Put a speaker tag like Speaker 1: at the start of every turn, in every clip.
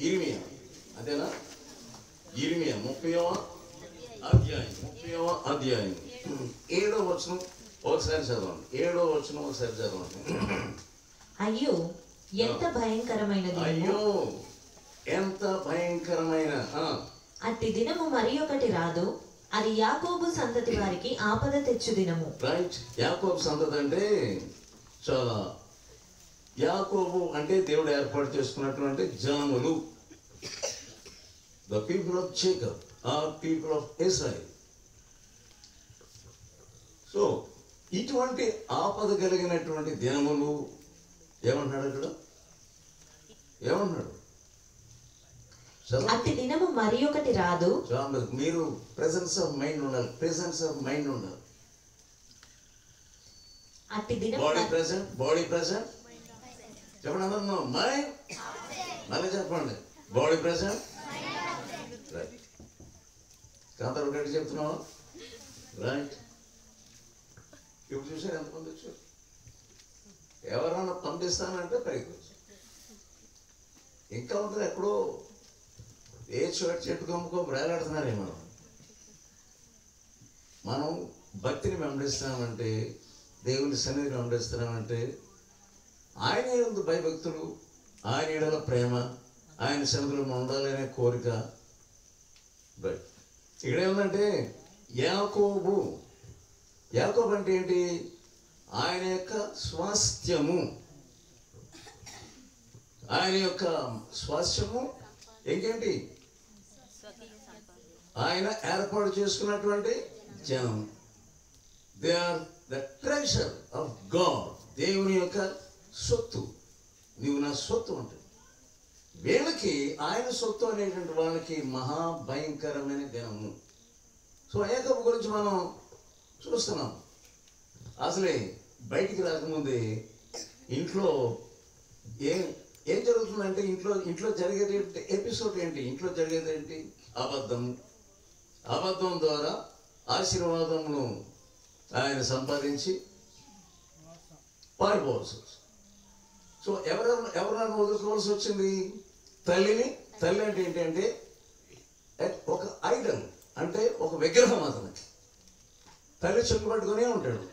Speaker 1: ఇర్మియా, అదేనా? ఇర్మియా 30వ అధ్యాయం 30వ అధ్యాయం 7వ వచనం ఒకసారి చదవండి. 7వ వచనం ఒకసారి చదవండి.
Speaker 2: అయ్యో ఎంత భయంకరమైనది!
Speaker 1: అయ్యో ఎంత భయంకరమైన!
Speaker 2: అట్టి దినము మరి ఒకటి రాదు, అది యాకోబు సంతతి వారికి ఆపద తెచ్చు దినము.
Speaker 1: రైట్. యాకోబు సంతతి అంటే చాలా, యాకోబు అంటే దేవుడు ఏర్పాటు చేసుకున్నటువంటి జనములు. The people of Jacob are people of Israel. So ఇటువంటి ఆపద కలిగినటువంటి దినములు ఏమంటున్నాడు అక్కడ? ఏమంటున్నాడు?
Speaker 2: అట్టి దినము మరి ఒకటి రాదు.
Speaker 1: మీరు ప్రెసెన్స్ ఆఫ్ మైండ్ ఉండాలి. ప్రెసెన్స్ ఆఫ్ మైండ్ ఉండాలి.
Speaker 2: అట్టి దినము
Speaker 1: బాడీ ప్రెసెంట్, బాడీ ప్రెసెంట్ చెప్పండి అందరూ. మైండ్ మళ్ళీ చెప్పండి. Body present, right. కాంతారు గట్టి చెప్తున్నావా? రైట్. ఇప్పుడు చూసారు ఎంతమంది వచ్చారు? ఎవరన్నా పంపిస్తానంటే పైకి వచ్చి ఇంకా ఉంటుంది. ఎక్కడో ఏ చెట్టు కమ్ముకో బ్రేలాడుతున్నారే. మనం భక్తిని వెంబడిస్తున్నామంటే, దేవుని సన్నిధిని వెంబడిస్తున్నామంటే, ఆయన ఏడు భయభక్తులు, ఆయన ఏడల ప్రేమ, ఆయన సన్నిధిలో ఉండాలనే కోరిక. బట్ ఇక్కడ ఏమందంటే యాకోబు. యాకోబు అంటే ఏంటి? ఆయన యొక్క స్వాస్థ్యము. ఆయన యొక్క స్వాస్థ్యము ఇంకేంటి? ఆయన ఏర్పాటు చేసుకున్నటువంటి జనం. They are the treasure of God. దేవుని యొక్క సొత్తు. నీవు నా సొత్తు అంటే వీళ్ళకి ఆయన సొత్తు అనేటువంటి వాళ్ళకి మహాభయంకరమైన దినము. సో యాకోబు గురించి మనం చూస్తున్నాం. అసలే బయటికి రాకముందే ఇంట్లో ఏం జరుగుతుందంటే, ఇంట్లో జరిగేది ఎపిసోడ్ ఏంటి? ఇంట్లో జరిగేది ఏంటి? అబద్ధం. అబద్ధం ద్వారా ఆశీర్వాదమును ఆయన సంపాదించి పారిపోవాల్సి వచ్చింది. సో ఎవరైనా వదులుకోవాల్సి వచ్చింది? తల్లిని. తల్లి అంటే ఏంటంటే ఒక ఐడల్, అంటే ఒక విగ్రహం. అతనికి తల్లి చెక్కు పట్టుకునే ఉంటాడు.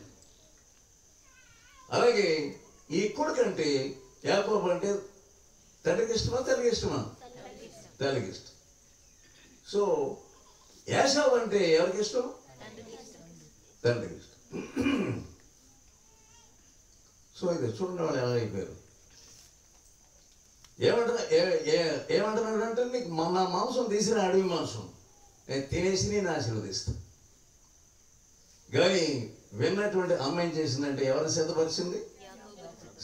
Speaker 1: అలాగే ఈ కొడుకు అంటే యాకోబు అంటే తండ్రికి ఇష్టమా, తల్లికి ఇష్టమా? తల్లికి ఇష్టం. సో ఏశావు అంటే ఎవరికి ఇష్టం? తండ్రికి ఇష్టం. సో ఇది చూడండి వాళ్ళు ఎలా అయిపోయారు. ఏమంటున్నాడు అంటే, నీకు నా మాంసం తీసిన అడవి మాంసం నేను తినేసి నేను ఆశీర్వదిస్తాను. కానీ విన్నటువంటి అమ్మ ఏం చేసిందంటే, ఎవరిని సిద్ధపరిచింది?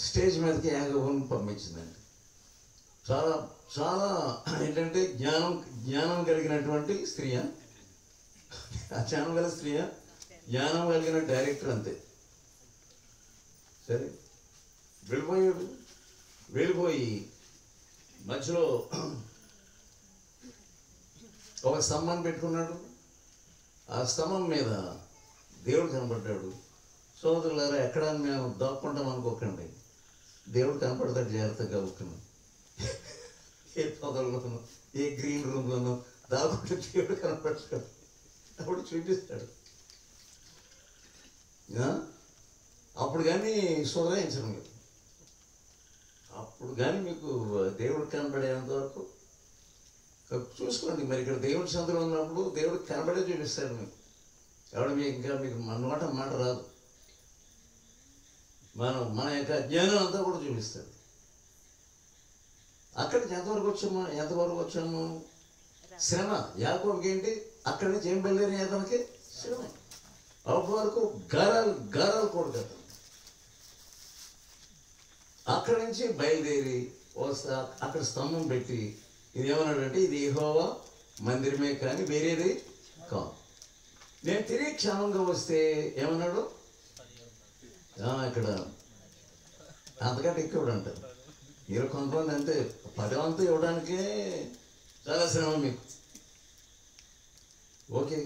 Speaker 1: స్టేజ్ మీదకి యాకోబుని పంపించిందండి. చాలా చాలా ఏంటంటే జ్ఞానం కలిగినటువంటి స్త్రీయా, జ్ఞానం కలిగిన స్త్రీయా, జ్ఞానం కలిగిన డైరెక్టర్ అంతే. సరే వెళ్ళిపోయి మధ్యలో ఒక స్తంభాన్ని పెట్టుకున్నాడు. ఆ స్తంభం మీద దేవుడు కనపడ్డాడు. సోదరులారా, ఎక్కడ మేము దాక్కుంటాం అనుకోకండి. దేవుడు కనపడతాడు జాగ్రత్తగా. ఒక్కను ఏ పొదల్లోనూ ఏ గ్రీన్ రూమ్లోనూ దాక్కుంటే దేవుడు కనపడతాడు. అప్పుడు చూపిస్తాడు. అప్పుడు కానీ సుధరాయించడం లేదు. అప్పుడు కానీ మీకు దేవుడు కనబడేంత వరకు చూసుకోండి. మరి ఇక్కడ దేవుడి సందులో ఉన్నప్పుడు దేవుడు కనబడే చూపిస్తాడు మీకు. ఎవడు మీకు మాట రాదు. మన యొక్క జ్ఞానం అంతా కూడా చూపిస్తాడు. అక్కడికి ఎంతవరకు వచ్చాము? శ్రమ. యాకోబుకి ఏంటి? అక్కడి నుంచి ఏం బయలుదేరి అతనికి? శ్రమ. అప్పటి వరకు గారాలు కొడుకు. అక్కడి నుంచి బయలుదేరి వస్తా అక్కడ స్తంభం పెట్టి ఇది ఏమన్నాడంటే, ఇది యెహోవా మందిరమే కానీ వేరేది కాదు. నేను తిరిగి క్షేమంగా వస్తే ఏమన్నాడు? ఇక్కడ అంతకంటే ఎక్కువ అంటారు. మీరు కొంతమంది అంతే 10 వంతు ఇవ్వడానికే చాలా శ్రమ మీకు. ఓకే,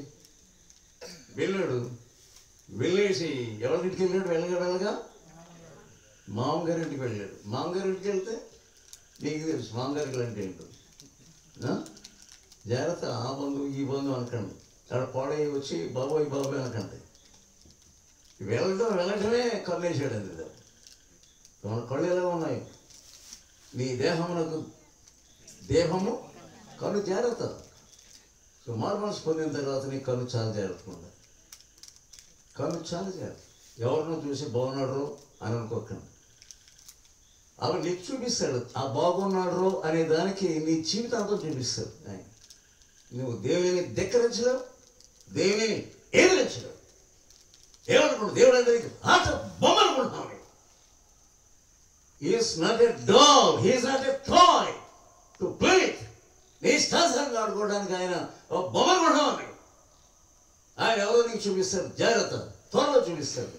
Speaker 1: వెళ్ళాడు. వెళ్ళేసి ఎవరింటికి వెళ్ళాడు? వెళ్ళగా మామగారింటికి వెళ్ళాడు. మామగారింటికి వెళ్తే నీకు తెలుసు మామగారికి అంటే ఏంటో. జాగ్రత్త, ఆ బంధువు ఈ బంధువు అనకండి. అక్కడ పాడయ్యి వచ్చి బాబోయ్ బాబోయ్ అనకండి. వెళ్ళటమే కన్నేసాడు. అది మన కళ్ళు ఎలా ఉన్నాయి? నీ దేహము కన్ను జాగ్రత్త. సో మార్మల్స్ పొందిన తర్వాత నీ కన్ను చాలా జాగ్రత్తగా ఉండాలి. కన్ను చాలా జాగ్రత్త. ఎవరినో చూసి బాగున్నాడు అని అనుకోకండి. అవి నీకు చూపిస్తాడు. ఆ బాగున్నాడు అనే దానికి నీ జీవితాంతం చూపిస్తాడు ఆయన. నువ్వు దేవుని ధిక్కరించలేవు, దేవుని ఎదిరించలేవు. ఏమనుకుంటు దేవుడు అంటే ఆట బొమ్మ అనుకుంటున్నావు. Is not a doll, he is not a toy to play with. నీ ఇష్టాసారంగా ఆడుకోవడానికి ఆయన బొమ్మ అనుకుంటున్నావు. ఆయన ఎవరో నీకు చూపిస్తాడు. జాగ్రత్త, త్వరలో చూపిస్తాడు.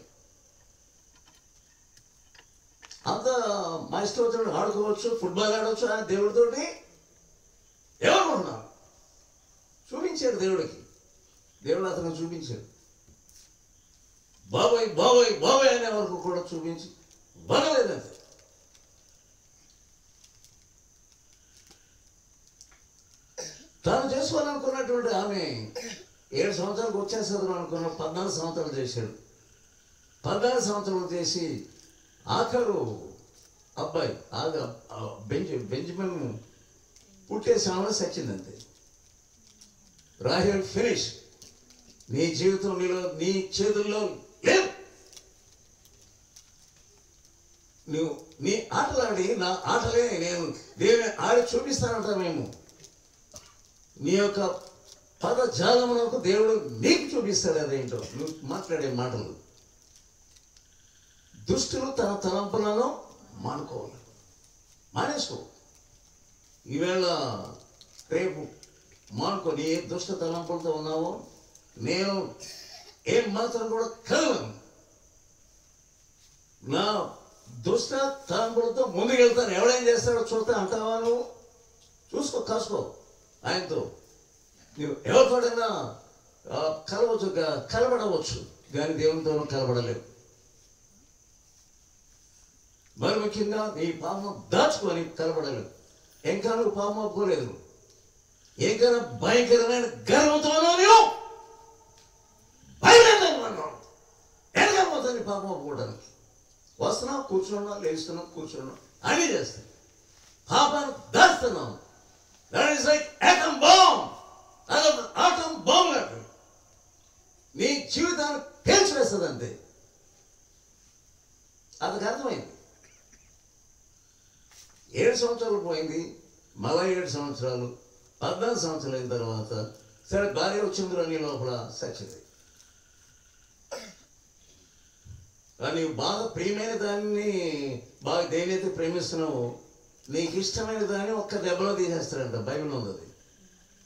Speaker 1: అంత మా ఇష్టం వచ్చినట్టు ఆడుకోవచ్చు, ఫుట్బాల్ ఆడవచ్చు. ఆయన దేవుడితోటి ఎవరుకుంటున్నాను చూపించాడు. దేవుడు అతను చూపించాడు. బాబాయ్ బాబాయ్ బాబాయ్ అనే వరకు కూడా చూపించి వదలేదంతే. తాను చేసుకోవాలనుకున్నటువంటి ఆమె 7 సంవత్సరాలకు వచ్చేస్తుంది అనుకున్న 14 సంవత్సరాలు చేశాడు. 14 సంవత్సరాలు చేసి ఆఖరు అబ్బాయి బెంజమిన్ పుట్టే సమయంలో సచ్చిందంతే. రాహేల్ ఫినిష్. నీ జీవితం నీ చేతుల్లో లేదు. నువ్వు నీ ఆటలాడి నా ఆటలే నేను దేవుని ఆడి చూపిస్తానంట. మేము నీ యొక్క పదజాలమునకు దేవుడు నీకు చూపిస్తాడు. అదేంటో నువ్వు మాట్లాడే మాటలు. దుష్టులు తన తలంపులను మానేసుకో. ఈవేళ రేపు మానుకో. నీ ఏ దుష్ట తలంపులతో ఉన్నావో నేను ఏం మాత్రం కూడా కదలను. నా దుష్ట తలంపులతో ముందుకెళ్తాను. ఎవడేం చేస్తాడో చూస్తే అంటావా? నువ్వు చూసుకో, కాసుకో. ఆయనతో నువ్వు ఎవరితోడైనా కలబడవచ్చు, కానీ దేవునితోనూ కలబడలేవు. మరి ముఖ్యంగా నీ పాపం దాచుకొని కలబడలేవు. ఇంకా నువ్వు పాపం ఒప్పుకోలేదు. ఏకైనా భయంకరమైన గర్వంతోనూ నువ్వు బయలుదేరలేమన్నావు. ఎనకపోతాను పాపం ఒప్పుకోవడానికి. వస్తున్నావు, కూర్చున్నావు, లేస్తున్నావు, కూర్చున్నావు, అన్నీ చేస్తాను. పాపాన్ని దాస్తున్నావు. That is like atom bomb. Atom bomb లాంటి నీ జీవితాన్ని పేల్చివేస్తుంది అంతే. అతనికి అర్థమైంది. 7 సంవత్సరాలు పోయింది. మళ్ళా 7 సంవత్సరాలు, 14 సంవత్సరాలు అయిన తర్వాత సరే భార్య వచ్చిందిరా నీ లోపల సచ్చింది. నీవు బాగా ప్రియమైన దాన్ని బాగా దేనైతే ప్రేమిస్తున్నావు నీకు ఇష్టమైన దాన్ని ఒక్క దెబ్బలో తీసేస్తాడంట. బైబిల్ ఉంది అది.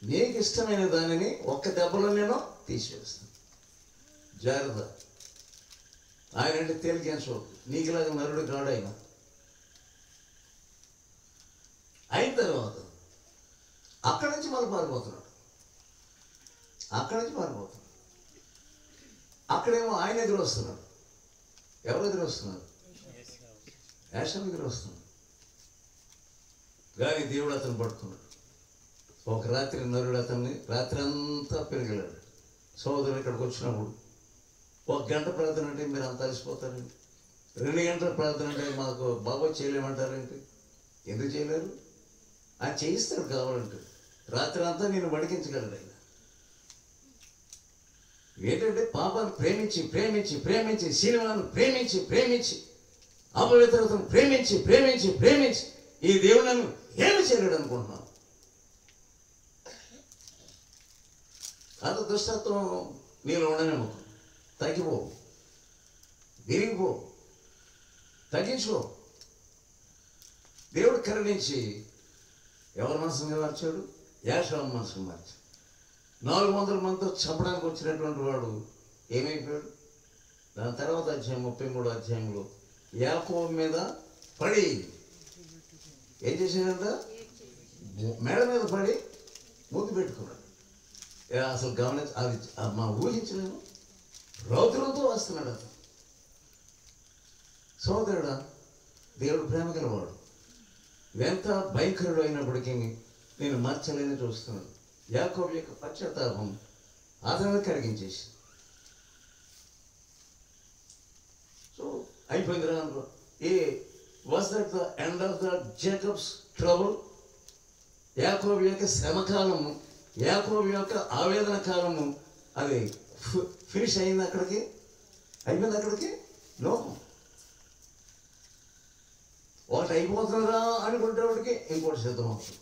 Speaker 1: నీకు ఇష్టమైన దానిని ఒక్క దెబ్బలో నేను తీసివేస్తాను. జాగ్రత్త. ఆయన అంటే తేలికేసుకో. నీకులాగా నరుడు కాడు ఆయన. అయిన తర్వాత అక్కడి నుంచి మళ్ళీ పారిపోతున్నాడు. అక్కడేమో ఆయన ఎదురు వస్తున్నాడు. ఎవరు ఎదురు వస్తున్నారు? యాషం ఎదురు వస్తున్నాడు. కానీ దేవుడు అతను పడుతున్నాడు. ఒక రాత్రి నరుడు అతన్ని రాత్రి అంతా పెరిగెళ్ళాడు. సోదరుడు ఇక్కడికి వచ్చినప్పుడు 1 గంట ప్రార్థన అంటే మీరు అంత అలసిపోతారండి. 2 గంటల ప్రార్థన అంటే మాకు బాబోయ్ చేయలేమంటారంటే ఎందుకు చేయలేరు? ఆయన చేయిస్తాడు కావాలంటే. రాత్రి అంతా నేను వడికించగలడు ఆయన. ఏంటంటే పాపాన్ని ప్రేమించి ప్రేమించి ప్రేమించి, సినిమాను ప్రేమించి ప్రేమించి, అపవిత్రతను ప్రేమించి ప్రేమించి ప్రేమించి ఈ దేవుడు ఏమి చేయలేడు అనుకుంటున్నాను. అంత దుష్టత్వం నీలో ఉండనేమో. తగ్గిపో, విరిగిపో, తగ్గించుకో. దేవుడు కరుణించి ఎవరి మనసుగా మార్చాడు? యాషావు మనసుకు మార్చాడు. 400 మందితో చంపడానికి వచ్చినటువంటి వాడు ఏమైపోయాడు? దాని తర్వాత అధ్యాయం 33 అధ్యాయంలో యాకోబు మీద పడి ఏం చేశాడంట? మేడ మీద పడి ముద్దు పెట్టుకున్నాడు. అసలు గమనించి అది మా ఊహించలేము. రౌద్రంతో వస్తున్నాడు అతను. సోదరుడా, దేవుడు ప్రేమ గలవాడు. ఎంత భయంకరుడు అయినప్పటికీ నేను మార్చలేని చూస్తున్నాను. యాకోబు యొక్క పశ్చాత్తాపం అతను కరిగించేసి సో అయిపోయింది రా అనుకో. Was that the end of the Jacob's trouble? యాకోబు యొక్క శ్రమకాలము, యాకోబు యొక్క ఆవేదన కాలము అది ఫినిష్ అయింది అక్కడికి? అయిపోయింది అక్కడికి? నో. ఒకటి అయిపోతుందిరా అనుకునేటప్పటికి ఇంకోటి సిద్ధం అవుతుంది.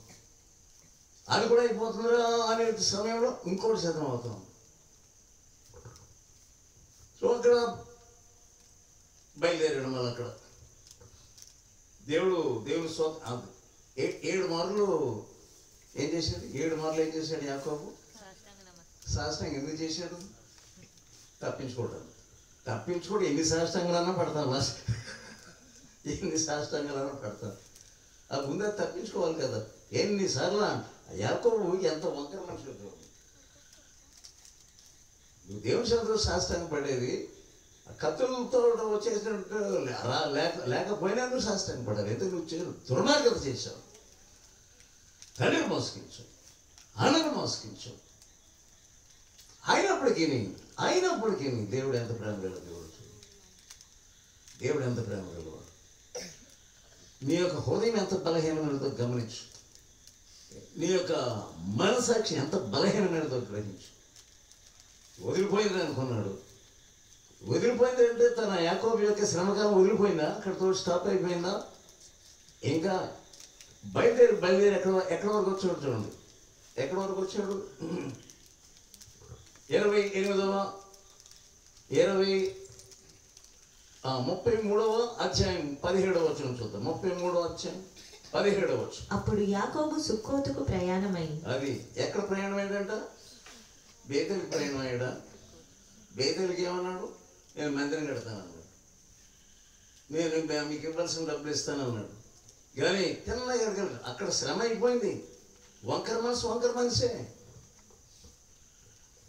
Speaker 1: అది కూడా అయిపోతుందిరా అనే సమయంలో ఇంకోటి సిద్ధం అవుతాం. సో అక్కడ బయలుదేరడం వల్ల అక్కడ దేవుడు 7 మార్లు ఏం చేశాడు? 7 మార్లు ఏం చేశాడు యాకోబు? సాష్టాంగం ఎందుకు చేశాడు? తప్పించుకోవడం ఎన్ని సాష్టాంగాలన్నా పడతాను, ఎన్ని సాష్టాంగాలన్నా పడతాను. ఆ ముందే తప్పించుకోవాలి కదా. ఎన్నిసార్లు యాకోబు ఎంత వంకర మనుషులు. నువ్వు దేవుని సన్నిధిలో సాష్టాంగం పడేది కత్తులతో వచ్చేసినట్టు లేకపోయినా నువ్వు సాష్టాంగం పడాలి. ఎందుకు నువ్వు దుర్మార్గత చేశావు, తండ్రిని మోసగించావు, అన్నను మోసగించావు. అయినప్పటికీ దేవుడు ఎంత ప్రేమ గలవాడు. దేవుడు ఎంత ప్రేమ గలవాడు. నీ యొక్క హృదయం ఎంత బలహీనమైనదో గమనించు. నీ యొక్క మనసాక్షి ఎంత బలహీనమైనదో గ్రహించు. వదిలిపోయింది అనుకున్నాడు. వదిలిపోయింది అంటే తన యాకోబు యొక్క శ్రమకాలం వదిలిపోయిందా? అక్కడితో స్టాప్ అయిపోయిందా? ఇంకా బయలుదేరి ఎక్కడ వరకు వచ్చాడు చూడండి. ఎక్కడి వరకు వచ్చాడు? 33వ అధ్యాయం 17వ వచనం చూద్దాం. 33వ అధ్యాయం 17వ వచనం.
Speaker 2: అప్పుడు యాకోబు సుక్కోతుకు ప్రయాణమై.
Speaker 1: అది ఎక్కడ ప్రయాణం అయ్యాడంట? బేతేలుకి ప్రయాణం అయ్యాడా? బేతేలుకి ఏమన్నాడు? నేను మందిరం కడతానన్నాడు. నేను మీకు ఇవ్వాల్సిన డబ్బులు ఇస్తానన్నాడు. కానీ తెల్లగా అక్కడ శ్రమ అయిపోయింది. వంకర మనసే.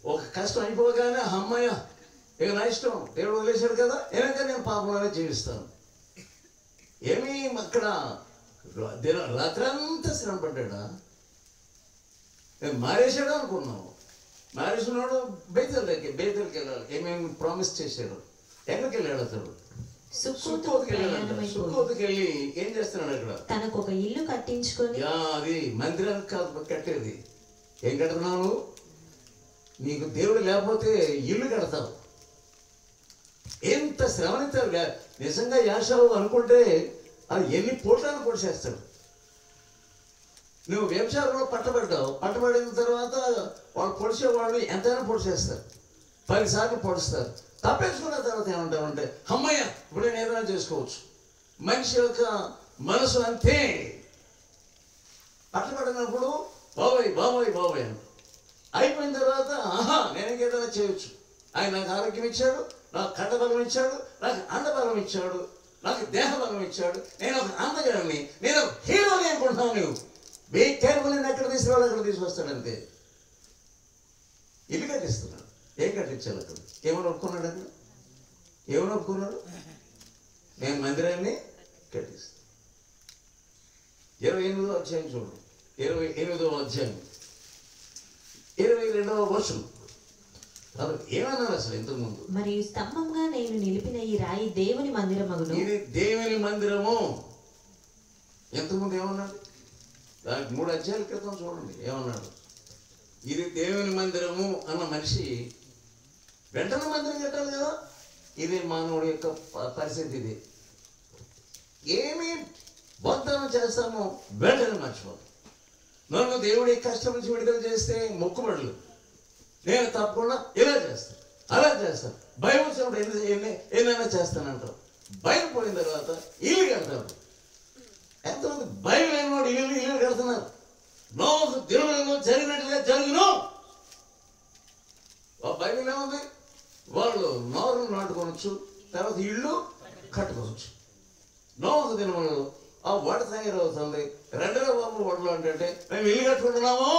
Speaker 1: ఒక కష్టం అయిపోగానే అమ్మయ్య ఇక నా ఇష్టం, దేవుడు వదిలేశాడు కదా, ఏమైనా నేను పాపంలోనే జీవిస్తాను. ఏమీ అక్కడ రాత్రంతా శ్రమ పడ్డా? నేను మారేశాడు అనుకున్నావు. మారేసినాడు బేతేలుకి వెళ్ళాలి. ఏమేమి ప్రామిస్ చేశాడు? ఎక్కడికి వెళ్ళాడు అతడు? సుక్కోతుకి వెళ్ళాడు. సుక్కోతుకి వెళ్ళి ఏం చేస్తున్నాడు అక్కడ?
Speaker 2: తనకు ఒక ఇల్లు కట్టించుకొని. అది
Speaker 1: మందిరానికి కాదు కట్టేది. ఏం కడుతున్నావు? నీకు దేవుడు లేకపోతే ఇల్లు కడతావు. ఎంత శ్రమనిస్తాడు. నిజంగా యాషావు అనుకుంటే అది ఎన్ని పోట్లను పొడిచేస్తాడు. నువ్వు వ్యభిచారంలో పట్టబడిన తర్వాత వాళ్ళు పొడిచేవాళ్ళు ఎంతైనా పొడిచేస్తారు. 10 సార్లు పొడుస్తారు. తప్పించుకున్న తర్వాత ఏమంటామంటే అమ్మయ్య ఇప్పుడు నేను ఏదైనా చేసుకోవచ్చు. మనిషి యొక్క మనసు అంతే. పట్టబడినప్పుడు బాబాయ్ అని అయిపోయిన తర్వాత నేను ఏదైనా చేయొచ్చు. ఆయన నాకు ఆరోగ్యం ఇచ్చాడు, నాకు కండబలం ఇచ్చాడు, నాకు అండబలం ఇచ్చాడు, నాకు దేహబలం ఇచ్చాడు, నేను ఒక అందగాడిని, నేను ఒక హీరోని అనుకుంటున్నావు. నువ్వు బీ కేర్ఫుల్. ఎక్కడ తీసుకురావాలి అక్కడ తీసుకొస్తాడంతే. ఇల్లు కట్టిస్తున్నాడు. ఏం కట్టించాలి అక్కడ? ఏమని ఒప్పుకున్నాడు? అక్కడ ఏమని ఒప్పుకున్నాడు? నేను మందిరాన్ని కట్టిస్తాను. 28వ అధ్యాయం చూడు. 28వ అధ్యాయం 22వ వచనం. ఏమన్నారు అసలు ఇంతకుముందు?
Speaker 2: మరియు స్తంభంగా నేను నిలిపిన ఈ రాయి దేవుని మందిరమగును.
Speaker 1: ఇది దేవుని మందిరము. ఇంతకుముందు ఏమన్నాడు? దానికి 3 అధ్యాయాల క్రితం చూడండి ఏమన్నాడు. ఇది దేవుని మందిరము అన్న మనిషి వెంటనే మందిరం కట్టాలి కదా. ఇది మానవుడి యొక్క పరిస్థితి. ఇది ఏమి వాగ్దానం చేస్తామో వెంటనే మర్చిపోతాం. నన్ను దేవుడి కష్టం నుంచి విడుదల చేస్తే మొక్కుబడులు, నేను తప్పకుండా ఇలా చేస్తాను, అలా చేస్తాను. భయం వచ్చినప్పుడు ఏమైనా చేస్తానంటావు. భయం పోయిన తర్వాత ఇల్లు కడతాడు. ఎంతమంది భయం లేని వాడు ఇల్లు కడుతున్నారు. నోకు దేవుడు జరిగినట్లుగా జరుగును. బైబిల్ ఏముంది? వాళ్ళు నోరు నాటుకోవచ్చు, తర్వాత ఇల్లు కట్టుకోవచ్చు. నోకు దినములు ఆ వడ తయారవుతుంది. 2వ బాబు వడలు అంటే మేము ఇల్లు కట్టుకుంటున్నాము.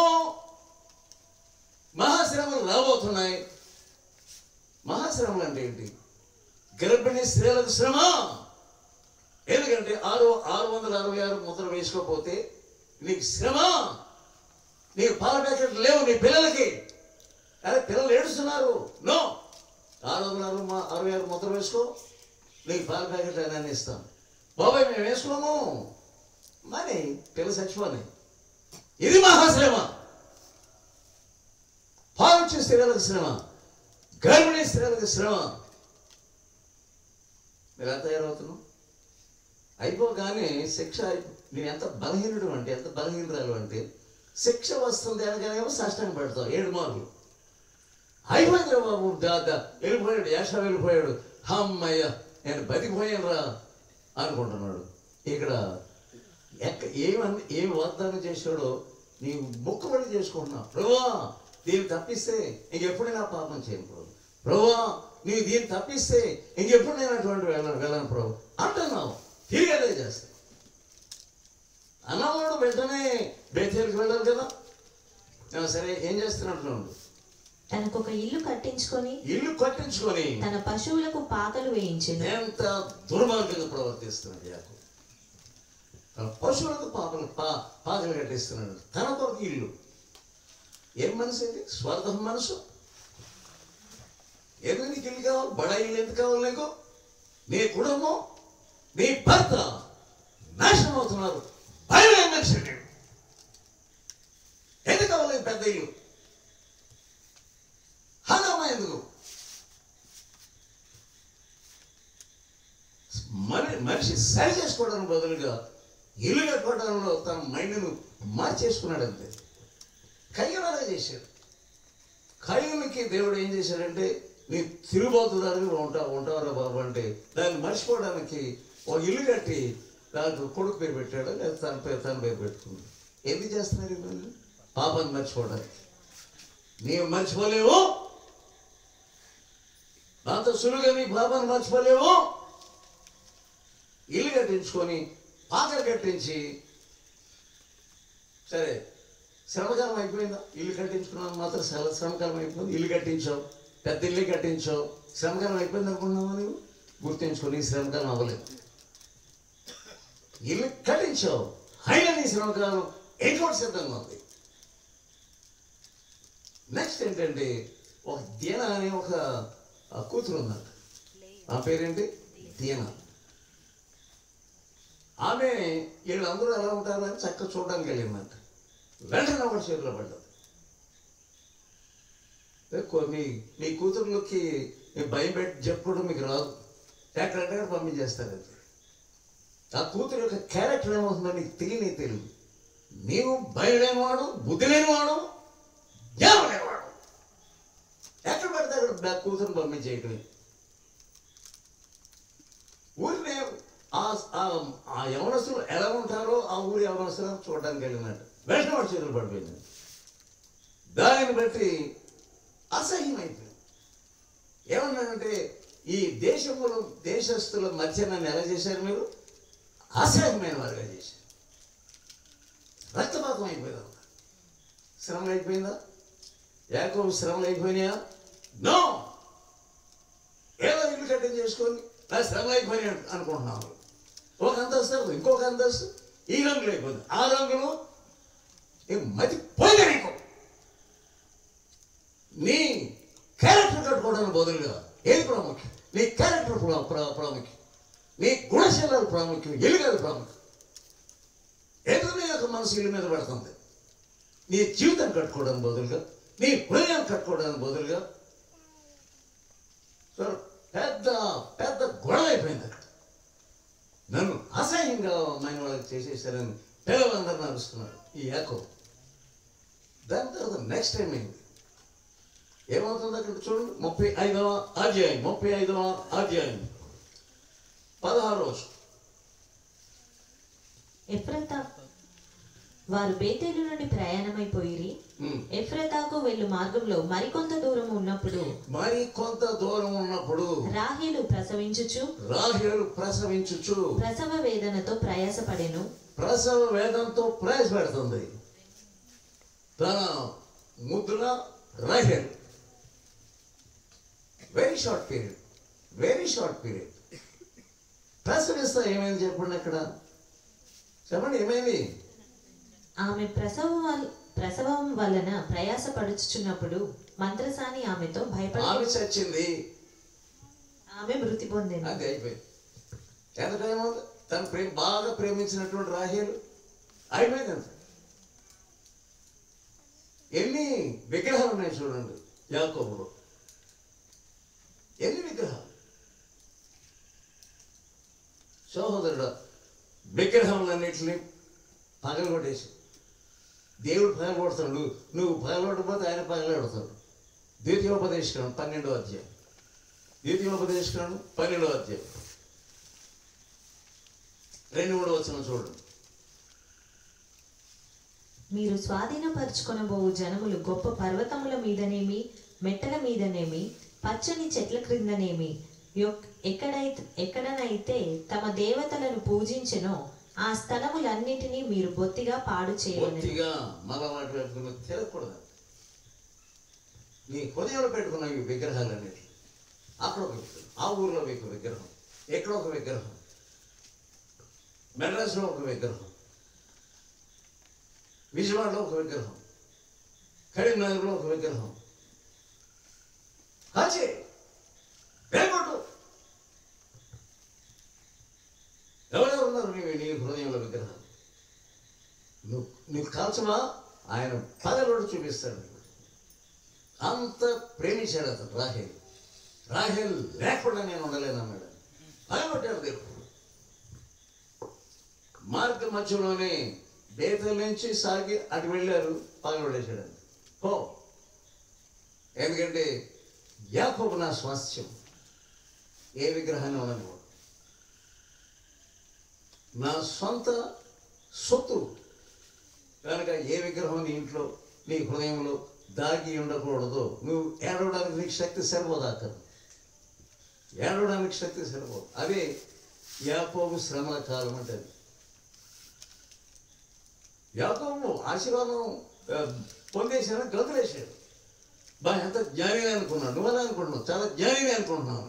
Speaker 1: మహాశ్రమలు రాబోతున్నాయి. మహాశ్రమలు అంటే ఏంటి? గర్భిణీ స్త్రీలకు శ్రమ. ఎందుకంటే 666 ముద్ర వేసుకోకపోతే నీకు శ్రమ. నీకు పాల ప్యాకెట్ లేవు నీ పిల్లలకి. అరే పిల్లలు ఏడుస్తున్నారు. నో, 666 ముద్ర వేసుకో, నీకు పాల ప్యాకెట్ అని ఇస్తాం. బాబాయ్ మేము వేసుకోము, మరి పిల్లలు చచ్చిపోయి. ఇది మహాశ్రమ. పాలిచ్చే స్త్రీలకు శ్రమ, గర్భిణీ స్త్రీలకు శ్రమ. మీరు ఎంత తయారవుతున్నాం అయిపోగానే శిక్ష. నేను ఎంత బలహీనుడు అంటే, ఎంత బలహీనరాలు అంటే, శిక్ష వస్తుంది అనగానేమో సాష్టాంగం పెడతావు 7 మార్కులు. అయిపోయింది రా బాబు, వెళ్ళిపోయాడు, యాషా వెళ్ళిపోయాడు, అమ్మయ్య నేను బతికిపోయాను రా అనుకుంటున్నాడు. ఇక్కడ ఏమి వాగ్దానం చేశాడో నీవు మొక్కుబడి చేసుకుంటున్నావు. ప్రభువా దీన్ని తప్పిస్తే ఇంకెప్పుడైనా పాపం చేయను ప్రభు. ప్రభువా నీవు దీన్ని తప్పిస్తే ఇంకెప్పుడు నేను అటువంటి వెళ్ళను ప్రభు అంటున్నావు. తిరిగి అదే చేస్తా అన్నవాడు వెంటనే బేతేలుకి వెళ్ళాలి కదా. సరే ఏం చేస్తున్నట్టున్నాడు,
Speaker 2: తనకొక ఇల్లు కట్టించుకొని తన పశువులకు పాకలు వేయించింది.
Speaker 1: ఎంత దుర్మార్గంగా ప్రవర్తిస్తున్నాడు యాకోబు. తన పశువులకు పాకలు కట్టిస్తున్నాడు, తన కొరకు ఇల్లు. ఏం మనసు ఇది? స్వార్థం మనసు. ఎందుకు నీకు ఇల్లు కావాలి? బడా ఇల్లు ఎందుకు కావాలి నీకు? నీ కుటుంబం, నీ భర్త నాశనం అవుతున్నారు. భయం మనిషి ఎందుకు కావాలి పెద్ద ఇల్లు? హంగామా ఎందుకు? మనిషి సరి చేసుకోవడానికి బదులుగా ఇల్లు కట్టుకోవడంలో తన మైండ్ను మార్చేసుకున్నాడు. అంతే. కయ్యలాగా చేశాడు. కయ్యలకి దేవుడు ఏం చేశాడంటే, నీ తిరుగుబోతుదానికి ఉంటావురా బాబు అంటే దాన్ని మర్చిపోవడానికి ఒక ఇల్లు కట్టి దానికి కొడుకు పేరు పెట్టాడు, లేదా తన పేరు పెట్టుకున్నాడు. ఎందుకు చేస్తున్నారు ఇవన్నీ? పాపాన్ని మర్చిపోవడానికి. నీవు మర్చిపోలేవు, దాంతో సులువుగా నీ పాపాన్ని మర్చిపోలేవు. ఇల్లు కట్టించుకొని పాకలు కట్టించి, సరే శ్రమకాలం అయిపోయిందా? ఇల్లు కట్టించుకున్నాను మాత్రం శ్రమకాలం అయిపోయింది. ఇల్లు కట్టించావు, పెద్ద ఇల్లు కట్టించావు, శ్రమకాలం అయిపోయింది అనుకున్నావా? నువ్వు గుర్తించుకొని శ్రమకాలం అవ్వలేదు. ఇల్లు కట్టించావు, అయినా నీ శ్రమకాలం ఎక్కువ సిద్ధంగా ఉంది. నెక్స్ట్ ఏంటంటే, ఒక దీన అనే ఒక కూతురు ఉందంట. ఆ పేరేంటి? దీన. ఆమె వీళ్ళందరూ ఎలా ఉంటారని చక్కగా చూడడానికి వెళ్ళిందంట. వెంటనే ఒకటి చేతిలో పడ్డది. మీ కూతుర్లకి భయం పెట్టి చెప్పడం మీకు రాదు, ఎక్కడంటే పంపించేస్తారు. ఆ కూతురు యొక్క క్యారెక్టర్ ఏమవుతుందో నీకు తెలియదు. నీవు భయం లేనివాడు, బుద్ధి లేనివాడు, జ్ఞానం లేనివాడు. ఎక్కడ పడితే అక్కడ కూతురుని పంపించేయటమే. ఊరినే ఆ యవనస్తులు ఎలా ఉంటారో ఆ ఊరి యవనస్తులను చూడడానికి వెళ్ళినట్టు వెంటనే వాడు చేతులు పడిపోయింది. దానిని బట్టి అసహ్యమైపోయింది. ఏమన్నానంటే, ఈ దేశస్తుల మధ్య నన్ను ఎలా చేశారు మీరు? అసహ్యమైన వారుగా చేశారు. రక్తపాతం అయిపోయిందా? శ్రమలు అయిపోయిందా? యాకోబు శ్రమలు అయిపోయినాయా? నో. ఏదో ఇల్లు కట్టింగ్ చేసుకొని నా శ్రమలు అయిపోయినాయి అనుకుంటున్నాను. ఒక అంతస్తు, ఇంకొక అంతస్తు, ఈ రంగులు అయిపోయింది, ఆ రంగులు మతి పోయింది. నీ క్యారెక్టర్ కట్టుకోవడానికి బదులుగా ఏది ప్రాముఖ్యం? నీ క్యారెక్టర్ ప్రాముఖ్యం, నీ గుణశీలాలు ప్రాముఖ్యం, ఇల్లు కాదు ప్రాముఖ్యం. ఏదో నీ యొక్క మనసు ఇల్లు మీద పడుతుంది. నీ జీవితం కట్టుకోవడానికి బదులుగా, నీ హృదయం కట్టుకోవడానికి బదులుగా పెద్ద పెద్ద గొడవ అయిపోయింది అక్కడ. నన్ను అసహ్యంగా మైన వాళ్ళకి చేసేసారని పిల్లలందరూ నడుస్తున్నారు ఈ యాకోబు. దాని తర్వాత నెక్స్ట్ టైం అయింది. ఏమవుతుంది అక్కడ చూడండి. 35వ అధ్యాయం 16వ.
Speaker 2: ఎఫ్రాతా వారు బేతేలు నుండి ప్రయాణమైపోయిరి. ఎఫ్రాతాకు వెళ్ళు మార్గంలో మరికొంత దూరం ఉన్నప్పుడు రాహేలు ప్రసవించుచు ప్రసవ వేదనతో ప్రయాసపడెను.
Speaker 1: ప్రసవ వేదనతో ప్రయాసపడుతుంది. తన ముద్దుల రాహేలు వెరీ షార్ట్ పీరియడ్ ప్రసవిస్తా ఏమైంది చెప్పండి. అక్కడ చెప్పండి ఏమైంది?
Speaker 2: ఆమె ప్రసవం వలన ప్రయాసపడుచుచున్నప్పుడు మంత్రసాని ఆమెతో భయపడి
Speaker 1: ఆమె చచ్చింది,
Speaker 2: ఆమె మృతి పొందింది.
Speaker 1: అది అయిపోయింది. ఎంత టైం అవుతుంది? తను బాగా ప్రేమించినటువంటి రాహేలు అయిపోయింది. అంత ఎన్ని విగ్రహాలు ఉన్నాయి చూడండి యాకోబులో, ఎన్ని విగ్రహాలు. సహోదరుడు, విగ్రహములన్నింటినీ పగలగొట్టేసి దేవుడు పగలగొడతాడు. నువ్వు పగలగొట్టకపోతే ఆయన పగలగొడతాడు. ద్వితీయోపదేశకాండం 12వ అధ్యాయం, ద్వితీయోపదేశకాండం 12వ అధ్యాయం 2-3 వచనం చూడండి.
Speaker 2: మీరు స్వాధీనపరుచుకొనబోవు జనములు గొప్ప పర్వతముల మీదనేమి మెట్టల మీదనేమి పచ్చని చెట్ల క్రిందనేమి ఎక్కడనైతే తమ దేవతలను పూజించెనో ఆ స్థలములన్నిటినీ మీరు బొత్తిగా పాడు చేయవలెను.
Speaker 1: బొత్తిగా మగ వాటి వైపు తిరగకూడదు. నీ హృదయంలో పెట్టుకున్న ఈ విగ్రహాలన్నిటి, అక్కడ ఒక విగ్రహం, ఆ ఊర్లో ఒక విగ్రహం, ఎక్కడ ఒక విగ్రహం, మెడ్రాస్లో ఒక విగ్రహం, విజయవాడలో ఒక విగ్రహం, కరీంనగర్లో ఒక విగ్రహం. కాచే వేగొట్టు. ఎవరెవరు ఉన్నారు నీ హృదయంలో విగ్రహాలు? నువ్వు కాల్చమా, ఆయన పగలోడు చూపిస్తాడు. అంత ప్రేమించాడు అతను రాహేల్. రాహేల్ లేకుండా నేను ఉండలేనన్నాడు. పగలగొట్టాడు దేవుడు. మార్గ మధ్యలోనే బేతల నుంచి సాగి అటు వెళ్ళారు, పగలగొట్టేశాడు. ఓ, ఎందుకంటే యాకోబు నా స్వాస్థ్యం, ఏ విగ్రహాన్ని ఉండనివ్వడు, నా సొంత సొత్తు కనుక ఏ విగ్రహం నీ ఇంట్లో నీ హృదయంలో దాగి ఉండకూడదు. నువ్వు ఏడవడానికి నీకు శక్తి సరిపోదు. అక్కడ ఏడవడానికి శక్తి సరిపోదు. అదే యాకోబు శ్రమల కాలం అంటే. యాకోబు ఆశీర్వాదం పొందేసిన గతులేసాడు. ఎంత జ్ఞానిని అనుకున్నాను. నువ్వు అలా అనుకుంటున్నావు, చాలా జ్ఞానిని అనుకుంటున్నావు.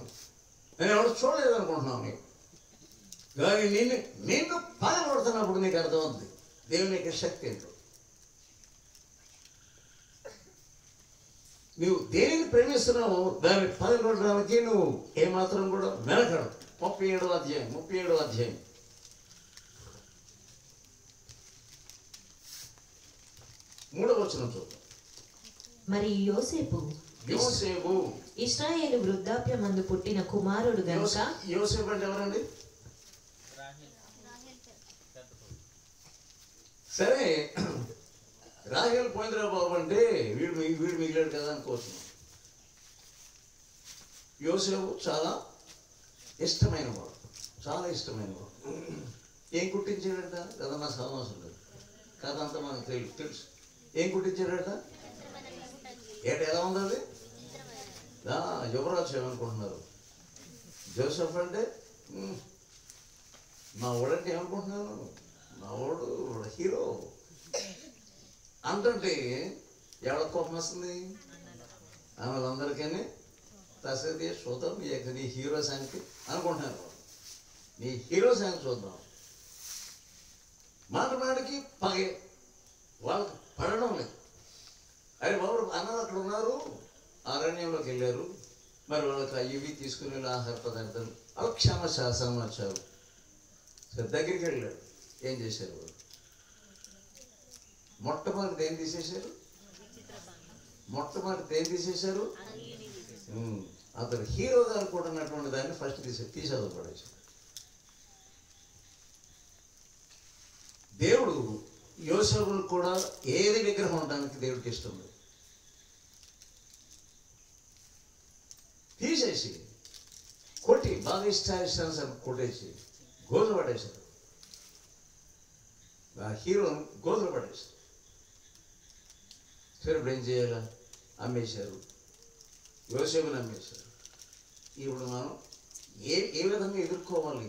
Speaker 1: నేను ఎవరు చూడలేదు అనుకుంటున్నావు నీకు. కానీ నిన్ను పగలగొడుతున్నప్పుడు నీకు అర్థమవుతుంది దేవుని యొక్క శక్తి ఏంటో. నువ్వు దేనిని ప్రేమిస్తున్నావు దాన్ని పగలగొట్టడానికి నువ్వు ఏమాత్రం కూడా వెనకడు. 37వ అధ్యాయం 3వ వచనం చూద్దాం.
Speaker 2: మరి యోసేపు ఇశ్రాయేలు వృద్ధాప్యమందు పుట్టిన కుమారుడు గనుక.
Speaker 1: యోసేపు అంటే ఎవరండి? సరే, రాహేల్ పోయిందిరా బాబు అంటే వీడు మిగిలాడు కదా అనుకోవచ్చు. యోసేపు చాలా ఇష్టమైన వాడు, చాలా ఇష్టమైన వాడు. ఏం కుట్టించాడట కదా, నా సమాసం లేదు, కథ అంతా మనకు తెలుసు. ఏం కుట్టించాడట? ఎలా ఉంది అది? యువరాజు ఏమనుకుంటున్నారు? జోసెఫ్ అంటే మా వాడంటే ఏమనుకుంటున్నాను, మా వాడు హీరో అంటుంటే ఎవడ కోపం వస్తుంది? వాళ్ళందరికీ తసది చూద్దాం, నీ హీరో సంగతి అనుకుంటున్నారు. నీ హీరో సంగతి చూద్దాం. మాటకి పగే వాళ్ళకి పడడం లేదు. అరే బాబు, అన్నలు అక్కడ ఉన్నారు, అరణ్యంలోకి వెళ్ళారు, మరి వాళ్ళకి అవి తీసుకుని ఆహార పదార్థాలు వాళ్ళకి క్షమశాసనం వచ్చారు. సరే, దగ్గరికి వెళ్ళాడు. ఏం చేశారు వాళ్ళు? మొట్టమొదటి ఏం తీసేశారు? అతను హీరోగా అనుకుంటున్నటువంటి దాన్ని ఫస్ట్ తీసేది పడేసి. దేవుడు యోసేపుకు కూడా ఏది విగ్రహం ఉండడానికి దేవుడికి ఇష్టం లేదు. తీసేసి కొట్టి బాగా ఇష్టానుసారం కొట్టేసి గోధులు పడేశారు. ఆ హీరోను గోధులు పడేశారు. సరే, ఇప్పుడు ఏం చేయాలా? అమ్మేశారు, యోసేపుని అమ్మేశారు. ఇప్పుడు మనం ఏ విధంగా ఎదుర్కోవాలి?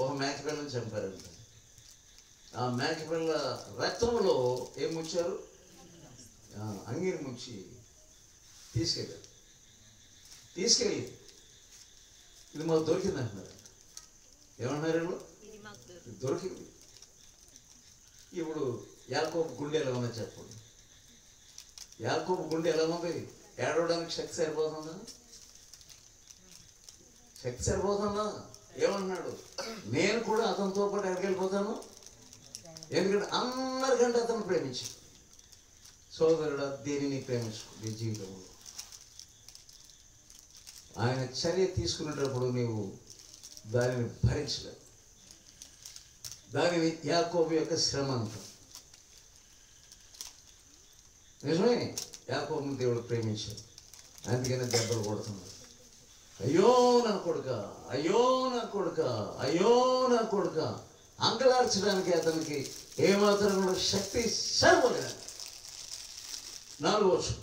Speaker 1: ఒక మేకపిల్లని చంపారంట. ఆ మేకపిల్ల రక్తంలో ఏం ముంచారు? అంగీని ముంచి తీసుకెళ్ళి ఇది మాకు దొరికింది అంటున్నారు. ఏమన్నారు? దొరికింది. ఇప్పుడు యాకోబు గుండె ఎలా ఉన్నా చెప్పండి. యాకోబు గుండె ఎలా ఉంది? ఏడవడానికి శక్తి సరిపోతుందా? శక్తి సరిపోతుందా? ఏమన్నాడు? నేను కూడా అతనితో పాటు ఎక్కడికి వెళ్ళిపోతాను, ఎందుకంటే అందరికంటే అతను ప్రేమించు. సోదరుడా, దేనిని ప్రేమించు నీ జీవితంలో. ఆయన చర్య తీసుకునేటప్పుడు నీవు దానిని భరించలేవు. దానిని యాకోబు యొక్క శ్రమ అంటాం. నిజమే, యాకోబుని దేవుడు ప్రేమించాడు, అందుకనే దెబ్బలు కొడుతున్నాడు. అయ్యో నా కొడుక, అయ్యో నా కొడుక, అయ్యో నా కొడుక అంకలార్చడానికి అతనికి ఏమాత్రం కూడా శక్తి సరిపోలేదు. 4వ వచనం,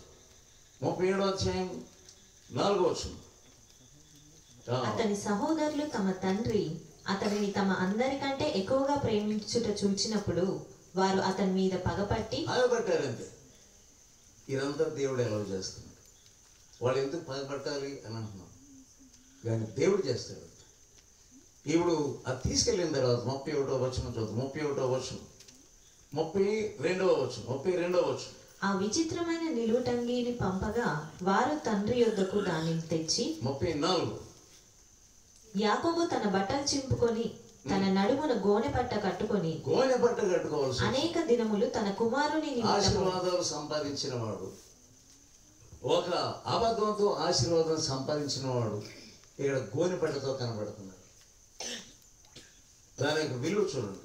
Speaker 1: 37వ అధ్యాయం 4వ వచనం.
Speaker 2: అతని సహోదరులు తమ తండ్రి అతనిని తమ అందరికంటే ఎక్కువగా ప్రేమించుట చూచినప్పుడు వారు అతని మీద
Speaker 1: పగపట్టారంతే. ఇదంతా దేవుడు ఎలా చేస్తున్నాడు. వాళ్ళు ఎందుకు పగపట్టాలి అని అంటున్నాం, కానీ దేవుడు చేస్తాడు. ఇప్పుడు అది తీసుకెళ్ళిన తర్వాత 31వ వచనం చదువు. 31వ వచనం, 32వ వచనం, 32వ వచనం.
Speaker 2: ఆ విచిత్రమైన నిలువుటంగిని పంపగా వారు తండ్రి యొద్దకు దానిని తెచ్చి
Speaker 1: 34.
Speaker 2: యాకోబు తన బట్టలు చింపుకొని తన నడుమున గోనె పట్ట కట్టుకొని
Speaker 1: కట్టుకోవాల్సి
Speaker 2: అనేక దినములు తన కుమారుని
Speaker 1: ఆశీర్వాదాలు సంపాదించిన వాడు, ఒక అబద్ధంతో ఆశీర్వాదం సంపాదించిన వాడు ఇక్కడ గోనె పట్టతో కనబడుతున్నాడు. దాని యొక్క విలువ చూడండి.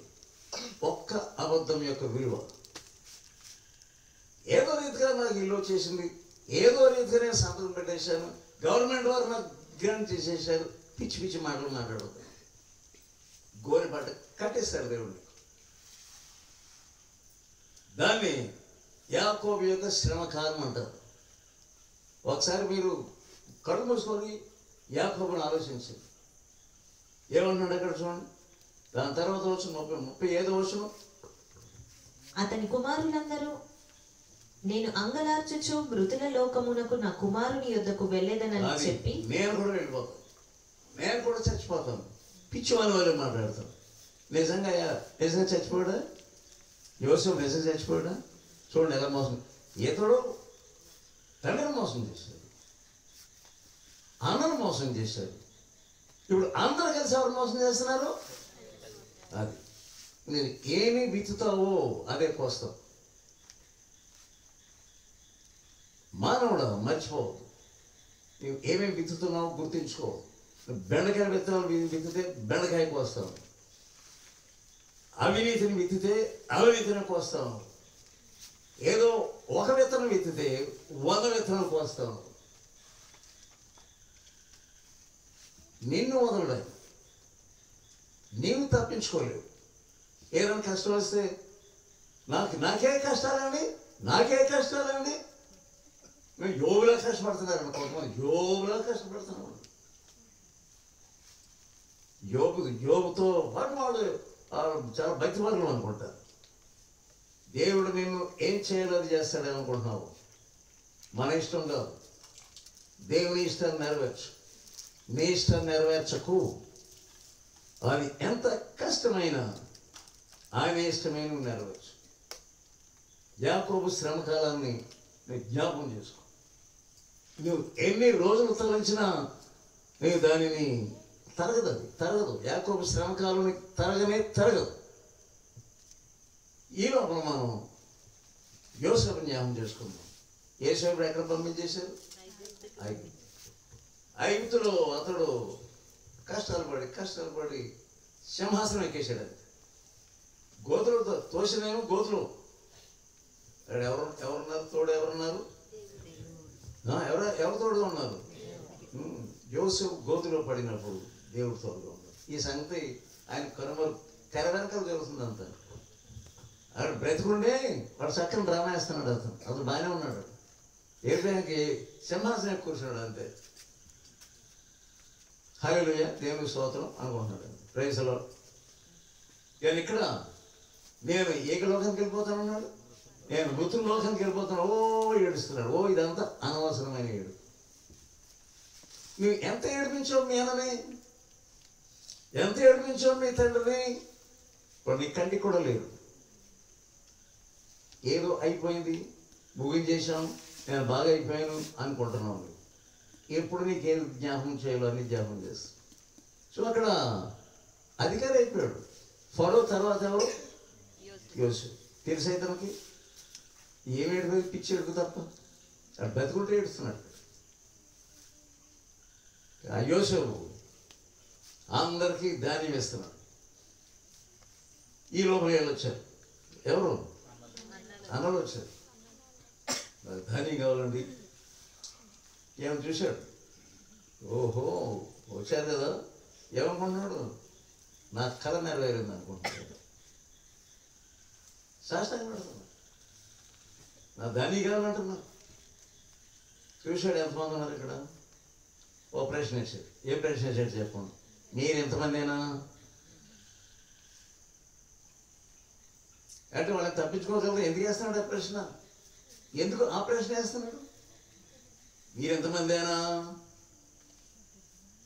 Speaker 1: ఒక్క అబద్ధం యొక్క విలువ. ఏదో రీతిగా నాకు ఇల్లు చేసింది, ఏదో రీతిగా నేను సంతకం పెట్టేశాను, గవర్నమెంట్ వారు నాకు గ్రాంట్ చేసేసారు, పిచ్చి పిచ్చి మాటలు మాట్లాడుతాను. గోనె పట్ట కట్టేస్తారు దేవుడిని. దాన్ని యాకోబు యొక్క శ్రమకాలం అంటారు. ఒకసారి మీరు కళ్ళు మూసుకొని యాకోబుని ఆలోచించండి. ఏమంటున్నాడు అక్కడ చూడండి. దాని తర్వాత వచ్చిన 35వ వచనం.
Speaker 2: అతని కుమారులందరూ నేను అంగలార్చుచు మృతుల లోకమునకు నా కుమారుని యొద్దకు వెళ్ళేదనని చెప్పి,
Speaker 1: నేను కూడా వెళ్ళిపోతాను, నేను కూడా చచ్చిపోతాను, పిచ్చివాని వాళ్ళు మాట్లాడతాను. నిజంగా చచ్చిపోయాడా యోసేపు? నిజంగా చచ్చిపోయాడా? చూడండి ఎలా మోసం. ఇతడు తండ్రిని మోసం చేశాడు, అన్నను మోసం చేశాడు. ఇప్పుడు అందరూ కలిసి ఎవరు మోసం చేస్తున్నారు? అది నేను ఏమి విత్తుతావో అదే కోస్తావు. మానవుడా, మర్చిపోవద్దు. నువ్వు ఏమేమి విత్తుతున్నావు గుర్తుంచుకో. బెండకాయ విత్తనాలు విత్తితే బెండకాయ కోస్తావు, అవినీతిని విత్తితే అవినీతిని కోస్తావు. ఏదో ఒక విత్తనం విత్తితే 100 విత్తనాలు కోస్తావు. నిన్ను వదలడం, నీవు తప్పించుకోలేవు. ఏదైనా కష్టం వస్తే నాకే కష్టాలండి, నాకే కష్టాలండి. మేము యోగులా కష్టపడుతున్నారండి. కొంతమంది యోగులా కష్టపడుతున్నాం. యోగుతో వాడు చాలా భక్తిపరులు అనుకుంటారు. దేవుడు నిన్ను ఏం చేయాలని చేస్తాడని అనుకుంటున్నావు. మన ఇష్టం కాదు, దేవుని ఇష్టాన్ని నెరవేర్చు. నీ ఇష్టాన్ని నెరవేర్చకు. అది ఎంత కష్టమైనా ఆయన ఇష్టమైన నెరవేర్చు. యాకోబు శ్రమకాలాన్ని నువ్వు జ్ఞాపకం చేసుకో. నువ్వు ఎన్ని రోజులు తరలించినా నువ్వు దానిని తరగదు. యాకోబు శ్రమకాలం తరగదు. ఈ లోపల మనం యోసేపు జ్ఞాపకం చేసుకుందాం. యోసేపుడు ఎక్కడ పంపించేశారు? ఐగుప్తులో అతడు కష్టాలు పడి సింహాసనం ఎక్కేశాడు. అది గోతులతో తోసినేమో గోతులు. ఎవరున్నారు తోడు? ఎవరున్నారు? ఎవరు తోడుగా ఉన్నారు? యోసేపు గోతులో పడినప్పుడు దేవుడు తోడుగా ఉన్నారు. ఈ సంగతి ఆయన తెర వెనకాల జరుగుతుంది అంతా. అక్కడ బ్రతికుండే వాడు చక్కని డ్రామా వేస్తున్నాడు. అతను బాగానే ఉన్నాడు. ఏపీకి సింహాసనం కూర్చున్నాడు అంతే. హల్లెలూయా, దేవుని స్తోత్రం అనుకుంటున్నాడు. Praise Lord. కానీ ఇక్కడ నేను ఏకలోకానికి వెళ్ళిపోతానన్నాడు, నేను మృతుల లోకానికి వెళ్ళిపోతాను. ఏడుస్తున్నాడు. ఇదంతా అనవసరమైన ఏడు. నువ్వు ఎంత ఏడిపించావు మీ అన్నని, ఎంత ఏడిపించావు మీ తండ్రిని. ఇప్పుడు నీ కంటికి కూడా లేదు. ఏదో అయిపోయింది, ముగించేశాం, నేను బాగా అయిపోయాను అనుకుంటున్నాను. ఎప్పుడు నీకేం జ్ఞాపకం చేయాలో అని జ్ఞాపకం చేస్తాను. సో అక్కడ అధికారి అయిపోయాడు. ఫరో తర్వాత ఎవరు? యోసేపు. తెలుసా ఇతనికి ఏమి ఏడుపు? పిచ్చి ఏడుపు తప్ప. అక్కడ బతుకుంటే ఏడుస్తున్నాడు. ఆ యోసేపు అందరికీ ధాన్యం ఇస్తున్నాడు. ఈ లోపల వీళ్ళు వచ్చారు. ఎవరు? అన్నలు వచ్చారు. ధాన్యం కావాలండి. ఏమని చూశాడు. ఓహో వచ్చారు కదా, ఏమనుకుంటున్నాడు? నా కళ నెరవేరింది అనుకుంటున్నాడు. శాస్త్రంగా పెడుతున్నాడు. నా ధాన్యం కావాలంటున్నాడు. చూశాడు ఎంతమంది ఉన్నారు ఇక్కడ. ఓ ప్రశ్న వేసాడు. ఏం ప్రశ్న వేసాడు చెప్పండి. మీరు ఎంతమందేనా అంటే వాళ్ళని తప్పించుకోగలరు. ఎందుకు వేస్తున్నాడు ఆ ప్రశ్న? ఎందుకు ఆ ప్రశ్న వేస్తున్నాడు? మీరెంతమందేనా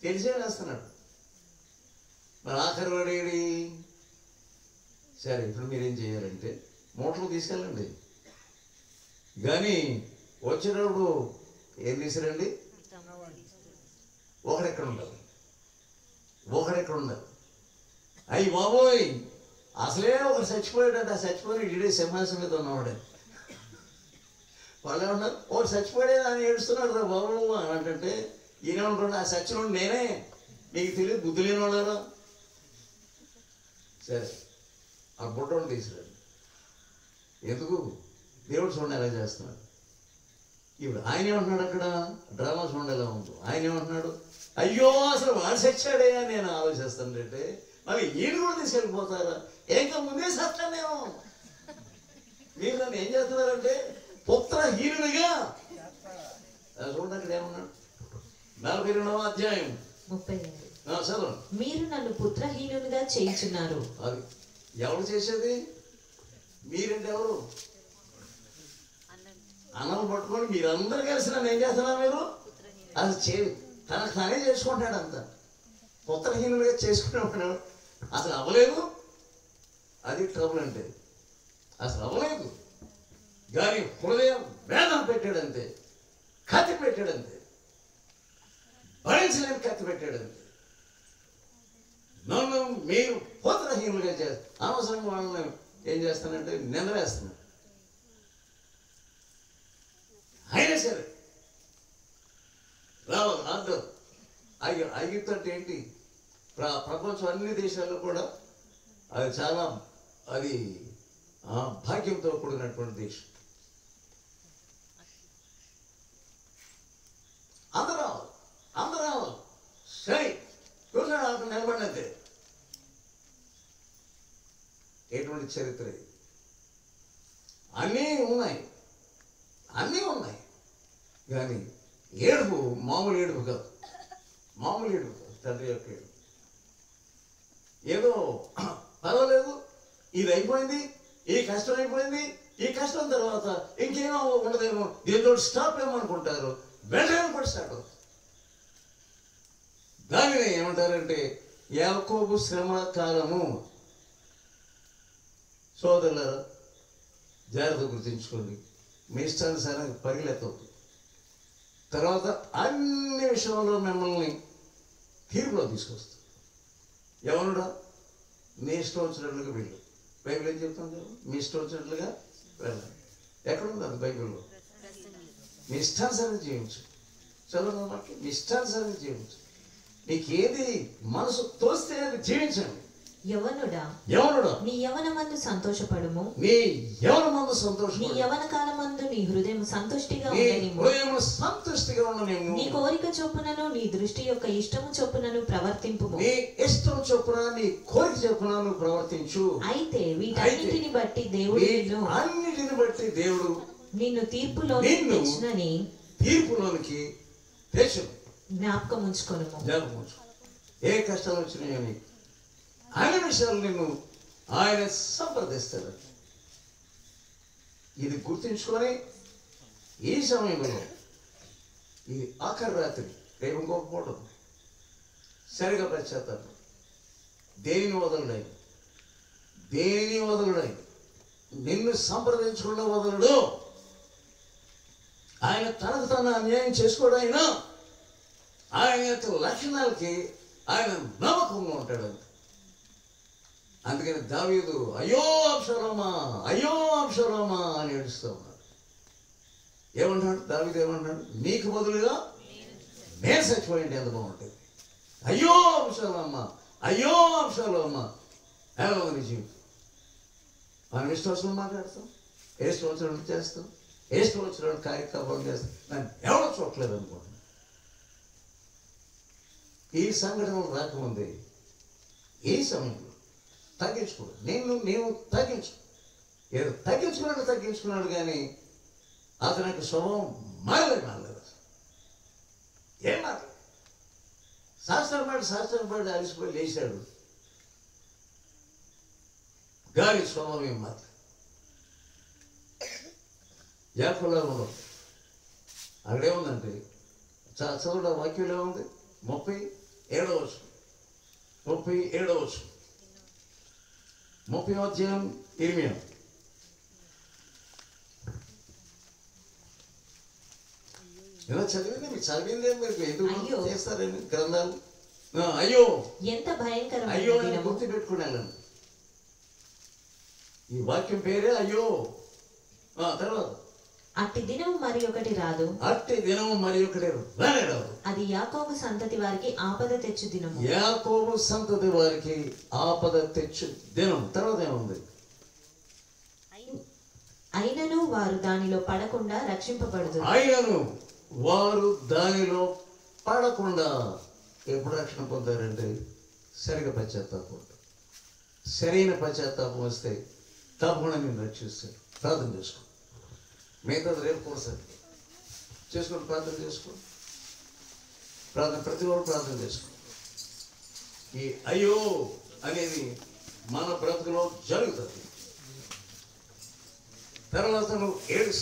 Speaker 1: తెలిసే వేస్తున్నాడు. మరి ఆఖరి వాడేడి? సరే ఇప్పుడు మీరేం చేయాలంటే మూటలు తీసుకెళ్ళండి, కానీ వచ్చేటప్పుడు ఏం తీసుకురండి? ఒకడెక్కడ ఉండాలి, ఒకడెక్కడ ఉండాలి. అయ్యి బాబోయ్ అసలే ఒకరు చచ్చిపోయాడట. ఆ చచ్చిపోయి ఇడే సింహాసనం మీద ఉన్నవాడే. వాళ్ళు ఏమన్నారు? ఒకటి చచ్చిపోయాడు అని ఏడుస్తున్నాడు రా బాబు అని అంటే ఈయనేమంటాడు? ఆ సచ్చినోడు నేనే, మీకు తెలియదు బుద్ధి లేని వాళ్ళరా. సరే ఆ బుట్టను తీసుకురాడు. ఎందుకు? దేవుడు చూడండి ఎలా చేస్తున్నాడు. ఇప్పుడు ఆయన ఏమంటున్నాడు? అక్కడ డ్రామా చూడండి ఎలా ఉందో. ఆయన ఏమంటున్నాడు? అయ్యో అసలు వాడు చచ్చాడే అని నేను ఆలోచిస్తానంటే మరి ఈయన కూడా తీసుకెళ్ళిపోతారా? ఇంకా ముందే సత్తా నేను. మీరు నన్ను ఏం చేస్తున్నారంటే పుత్రహీనుడిగా. చూడండి అక్కడ ఏమన్నాడు? 42వ అధ్యాయం
Speaker 2: 32.
Speaker 1: చదవండి.
Speaker 2: మీరు నన్ను పుత్రహీనునిగా చేయుచున్నారు.
Speaker 1: అది ఎవరు చేసేది? మీరంటే ఎవరు? అన్నం పట్టుకొని మీరందరూ కలిసి నన్ను ఏం చేస్తున్నారు? మీరు అది తనకు తానే చేసుకుంటాడు. అంత పుత్రహీనుడిగా చేసుకునేవాడు అసలు అవ్వలేదు. అది ట్రబుల్ అంటే అసలు అవ్వలేదు. కానీ హృదయం వేదన పెట్టాడంతే, కత్తి పెట్టాడంతే, భరించలేని కత్తి పెట్టాడంతే. నన్ను మీరు పుత్రహీనులుగా చేస్తారు. అనవసరంగా వాళ్ళని ఏం చేస్తానంటే నిందవేస్తున్నాడు. అయినా సరే రావాలి అంటారు. ఐగుప్తు అంటే ఏంటి? ప్రపంచం అన్ని దేశాల్లో కూడా అది చాలా భాగ్యంతో కూడినటువంటి దేశం. అందరూ సరే కూర్చొని అక్కడ నిలబడినంతే. ఎటువంటి చరిత్ర ఇది? అన్నీ ఉన్నాయి కానీ ఏడుపు మామూలు ఏడుపు కాదు. తండ్రి యొక్క ఏడుపు. ఏదో పర్వాలేదు, ఇది అయిపోయింది, ఈ కష్టం అయిపోయింది, ఈ కష్టం తర్వాత ఇంకేమో ఉండదేమో, దీంతో స్టాప్ ఏమనుకుంటారు. వెంటనే కూడా స్టార్ట్ అవుతుంది. దానిని ఏమంటారంటే యాకోబు శ్రమ కాలము. సోదరులారా జాగ్రత్త గుర్తుంచుకోండి. మీ ఇష్టానుసారంగా పరిగెత్తవద్దు. తర్వాత అన్ని విషయంలో మిమ్మల్ని తీర్పులో తీసుకొస్తుంది. ఎవరుడా? మీ ఇష్టం వచ్చినట్లుగా వెళ్ళు. బైబిల్ ఏం చెప్తుంది? మీ ఇష్టం వచ్చినట్లుగా వెళ్ళాలి. ఎక్కడుంది అది బైబిల్లో? మీ ఇష్టానుసారంగా జీవించు. చదువు మాటలు మీ ఇష్టానుసారంగా జీవించు. నీకేది మనసు తోస్తే అది జీవించండి.
Speaker 2: యవనుడా నీ యవనమందు సంతోషపడుము.
Speaker 1: నీ యవనమందు సంతోషం.
Speaker 2: నీ యవన కాలమందు నీ హృదయం సంతుష్టిగా ఉండనిమ్ము. నీ కోరిక చొప్పునను నీ దృష్టి యొక్క ఇష్టము చొప్పునను ప్రవర్తింపుము.
Speaker 1: నీ ఇష్టం చొప్పున నీ కోరిక చొప్పున నువ్వు ప్రవర్తించు.
Speaker 2: అయితే వీటన్నిటిని బట్టి దేవుడు నిన్ను
Speaker 1: తీర్పులోనికి తెచ్చును.
Speaker 2: జ్ఞాపకం ఉంచుకొనుము.
Speaker 1: ఏ కష్టాలు వచ్చినాయో నీకు అన్ని విషయాలు నిన్ను ఆయన సంప్రదిస్తాడు. ఇది గుర్తుంచుకొని ఈ సమయంలో ఈ ఆఖరి రాత్రి రేపు ఇంకోకపోవడం సరిగా పశ్చాత్తాపం. దేనిని వదలడాయి నిన్ను సంప్రదించకుండా వదలడు. ఆయన తనకు తన అన్యాయం చేసుకోవడం ఆయన యొక్క లక్షణాలకి ఆయన నమ్మకంగా ఉంటాడు. అందుకని దావీదు అయ్యో అబ్షాలోమా అయ్యో అబ్షాలోమా అని ఏడుస్తూ ఉన్నాడు. ఏమంటాడు దావీదు? ఏమంటాడు? నీకు బదులుగా నేను చచ్చిపోయింది ఎంత బాగుంటుంది. అయ్యో అబ్షాలోమా అయ్యో అబ్షాలోమా. ఎలా ఉంది జీవితం? మనం ఇష్టం వచ్చిన మాట్లాడతాం, ఇష్టం వచ్చినట్టు చేస్తాం, ఇష్టం వచ్చినట్టు కార్యక్రమాలు చేస్తాం. నన్ను ఎవరో చూడలేదు అనుకుంటున్నాను. ఈ సంఘటనలు రాకముందే ఈ సమయంలో తగ్గించుకోడు. నేను ఏదో తగ్గించుకున్నాడు కానీ అతని యొక్క స్వభావం మారలేదు. ఏం మారలేదు. శాస్త్రపడి అలసిపోయి లేచాడు. గాలి స్వభావం ఏం మారలేదు. యాకోబులో ఉండదు. అక్కడేముందంటే చదువుల వాక్యంలో ఏముంది? 37వ వచనం 37వ వచనం 30వ అధ్యాయం 8. ఇలా చదివింది మీకు చదివిందే మీరు ఎందుకు చేస్తారని గ్రంథాలు. అయ్యో
Speaker 2: ఎంత భయంకరం.
Speaker 1: అయ్యో అని గుర్తు పెట్టుకున్నాను. ఈ వాక్యం పేరే అయ్యో. తర్వాత
Speaker 2: అట్టి దినము మరి ఒకటి రాదు,
Speaker 1: అట్టి దినము మరి ఒకటి రాదు.
Speaker 2: అది యాకోబు సంతతి వారికి ఆపద తెచ్చు దినము.
Speaker 1: యాకోబు సంతతి వారికి ఆపద తెచ్చు దినం. తర్వాత ఏముంది?
Speaker 2: అయినను వారు దానిలో పడకుండా రక్షింపబడదు.
Speaker 1: అయినను వారు దానిలో పడకుండా ఎప్పుడు రక్షణ పొందారంటే సరిగా పశ్చాత్తాపం. సరైన పశ్చాత్తాపం వస్తే తప్పకుండా నేను రక్షిస్తాను. ప్రార్థన చేసుకో. మిగతా రేపు కూడా చేసుకొని ప్రార్థన చేసుకో. ప్రతి ఒక్కరు ప్రార్థన చేసుకో. ఈ అయ్యో అనేది మన బ్రతుకులో జరుగుతుంది. తర్వాత నువ్వు ఏడు